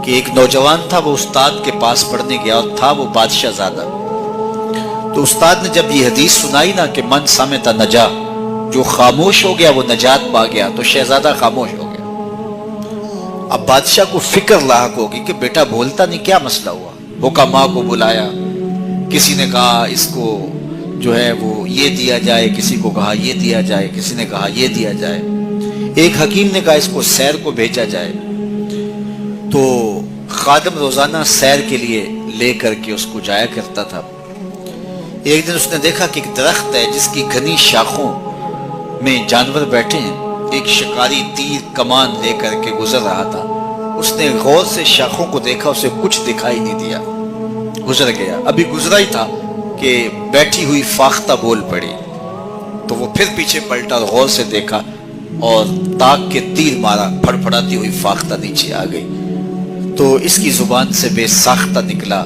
کہ ایک نوجوان تھا، وہ استاد کے پاس پڑھنے گیا اور تھا وہ بادشاہ زادہ۔ تو استاد نے جب یہ حدیث سنائی نا کہ من صامت نجا، جو خاموش ہو گیا وہ نجات پا گیا، تو شہزادہ خاموش ہو گیا۔ اب بادشاہ کو فکر لاحق ہوگی کہ بیٹا بولتا نہیں، کیا مسئلہ ہوا؟ حکماء کو بلایا، کسی نے کہا اس کو جو ہے وہ یہ دیا جائے، کسی کو کہا یہ دیا جائے، کسی نے کہا یہ دیا جائے، ایک حکیم نے کہا اس کو سیر کو بھیجا جائے۔ تو خادم روزانہ سیر کے لیے لے کر کے اس کو جایا کرتا تھا۔ ایک دن اس نے دیکھا کہ ایک درخت ہے جس کی گھنی شاخوں میں جانور بیٹھے ہیں، ایک شکاری تیر کمان لے کر کے گزر رہا تھا۔ اس نے غور سے شاخوں کو دیکھا، اسے کچھ دکھائی نہیں دیا، گزر گیا۔ ابھی گزرا ہی تھا کہ بیٹھی ہوئی فاختہ بول پڑی، تو وہ پھر پیچھے پلٹا اور غور سے دیکھا اور تاک کے تیر مارا، پھڑ پھڑاتی ہوئی فاختہ نیچے آ گئی۔ تو اس کی زبان سے بے ساختہ نکلا،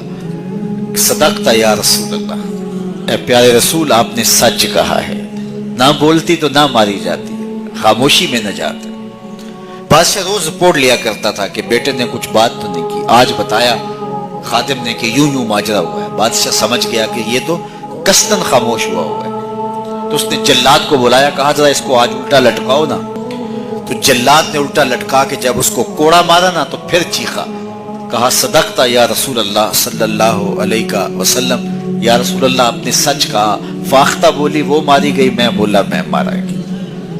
صدقت یا رسول اللہ، اے پیارے رسول آپ نے سچ کہا ہے، نہ بولتی تو نہ ماری جاتی، خاموشی میں نجات ہے۔ بادشاہ روز رپورٹ لیا کرتا تھا کہ بیٹے نے کچھ بات تو نہیں کی، آج بتایا خادم نے کہ یوں یوں ماجرا ہوا ہے۔ بادشاہ سمجھ گیا کہ یہ تو قصداً خاموش ہوا ہے، تو اس نے جلاد کو بلایا، کہا ذرا اس کو آج الٹا لٹکاؤ نا۔ تو جلاد نے الٹا لٹکا کے جب اس کو کوڑا مارا نا تو پھر چیخا، کہا صدقت یا رسول اللہ صلی اللہ علیہ وسلم، یا رسول اللہ آپ نے سچ کہا، فاختہ بولی وہ ماری گئی، میں بولا میں مارا گئی۔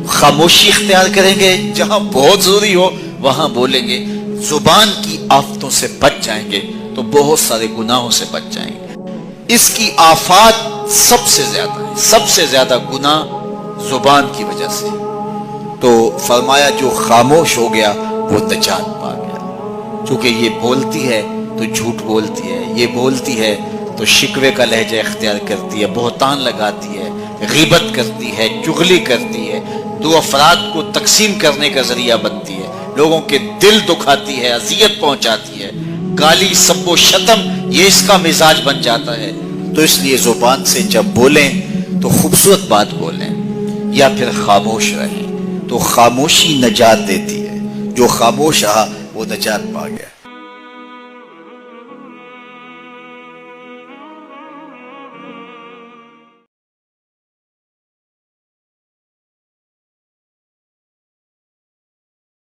خاموشی اختیار کریں گے، جہاں بہت ضروری ہو وہاں بولیں گے، زبان کی آفتوں سے بچ جائیں گے تو بہت سارے گناہوں سے بچ جائیں گے۔ اس کی آفات سب سے زیادہ ہے، سب سے زیادہ گناہ زبان کی وجہ سے۔ تو فرمایا جو خاموش ہو گیا وہ نجات پا گیا، چونکہ یہ بولتی ہے تو جھوٹ بولتی ہے، یہ بولتی ہے تو شکوے کا لہجہ اختیار کرتی ہے، بہتان لگاتی ہے، غیبت کرتی ہے، چغلی کرتی ہے، دو افراد کو تقسیم کرنے کا ذریعہ بنتی ہے، لوگوں کے دل دکھاتی ہے، اذیت پہنچاتی ہے، گالی سب و شتم یہ اس کا مزاج بن جاتا ہے۔ تو اس لیے زبان سے جب بولیں تو خوبصورت بات بولیں یا پھر خاموش رہیں، تو خاموشی نجات دیتی ہے، جو خاموش رہا وہ نجات پا گیا۔